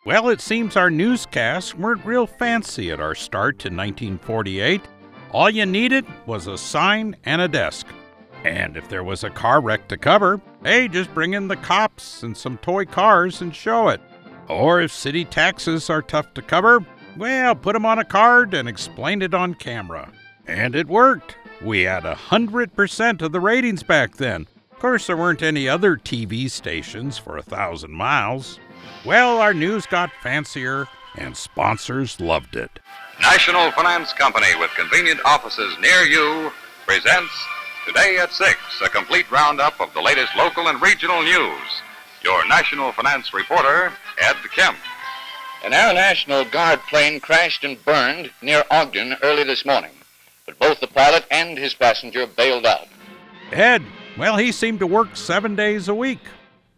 Well, it seems our newscasts weren't real fancy at our start in 1948. All you needed was a sign and a desk. And if there was a car wreck to cover, hey, just bring in the cops and some toy cars and show it. Or if city taxes are tough to cover, well, put them on a card and explain it on camera. And it worked. We had 100% of the ratings back then. Of course, there weren't any other TV stations for 1,000 miles. Well, our news got fancier, and sponsors loved it. National Finance Company, with convenient offices near you, presents Today at 6, a complete roundup of the latest local and regional news. Your National Finance reporter, Ed Kemp. An Air National Guard plane crashed and burned near Ogden early this morning, but both the pilot and his passenger bailed out. Ed, well, he seemed to work 7 days a week.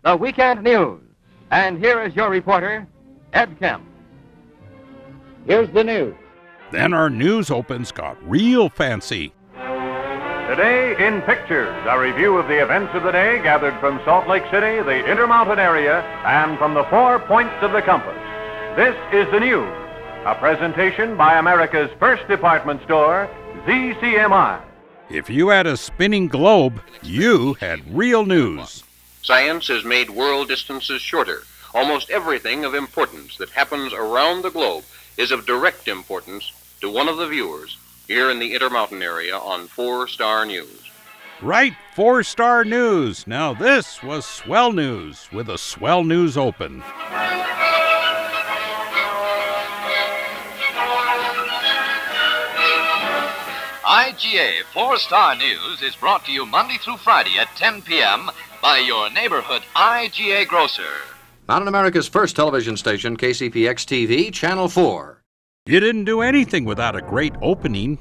The weekend news. And here is your reporter, Ed Kemp. Here's the news. Then our news opens got real fancy. Today in Pictures, a review of the events of the day gathered from Salt Lake City, the Intermountain area, and from the 4 points of the compass. This is the news, a presentation by America's first department store, ZCMI. If you had a spinning globe, you had real news. Science has made world distances shorter. Almost everything of importance that happens around the globe is of direct importance to one of the viewers here in the Intermountain area on 4-Star News. Right, 4-Star News. Now this was swell news with a swell news open. IGA 4-Star News is brought to you Monday through Friday at 10 p.m. by your neighborhood IGA grocer. Found on America's first television station, KCPX-TV, Channel 4. You didn't do anything without a great opening.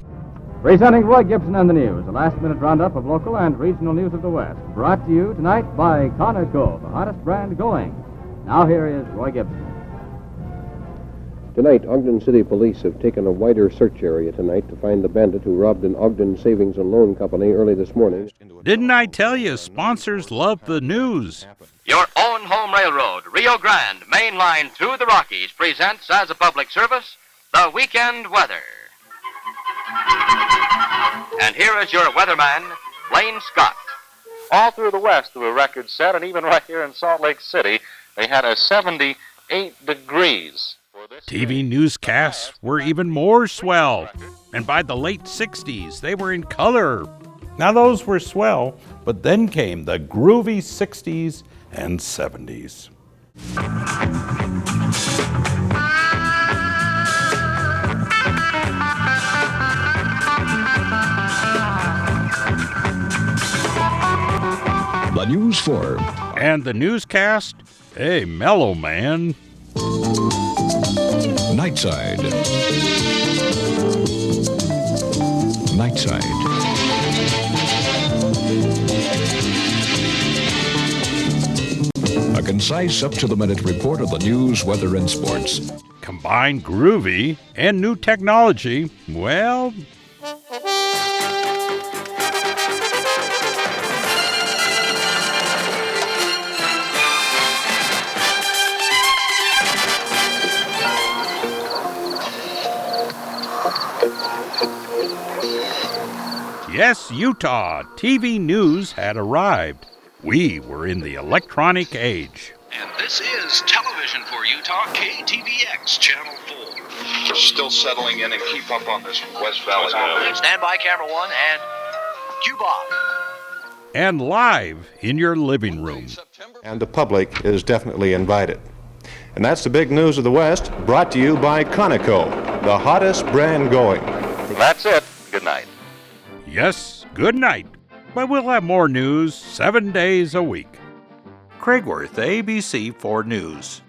Presenting Roy Gibson and the news, a last-minute roundup of local and regional news of the West. Brought to you tonight by Conoco, the hottest brand going. Now here is Roy Gibson. Tonight, Ogden City Police have taken a wider search area tonight to find the bandit who robbed an Ogden Savings and Loan Company early this morning. Didn't I tell you, sponsors love the news? Your own home railroad, Rio Grande, main line through the Rockies, presents as a public service, the weekend weather. And here is your weatherman, Blaine Scott. All through the West, there were records set, and even right here in Salt Lake City, they had a 78 degrees. TV newscasts were even more swell, and by the late 60s, they were in color. Now those were swell, but then came the groovy 60s and 70s. The News 4. And the newscast, hey, mellow man. Nightside. Nightside. A concise, up-to-the-minute report of the news, weather, and sports. Combine groovy and new technology, well... Yes, Utah, TV news had arrived. We were in the electronic age. And this is television for Utah, KTVX, Channel 4. We're still settling in and keep up on this West Valley. Stand by, camera 1, and cue Bob. And live in your living room. And the public is definitely invited. And that's the big news of the West, brought to you by Conoco, the hottest brand going. That's it. Good night. Yes, good night. But we'll have more news 7 days a week. Craig Wirth, ABC4 News.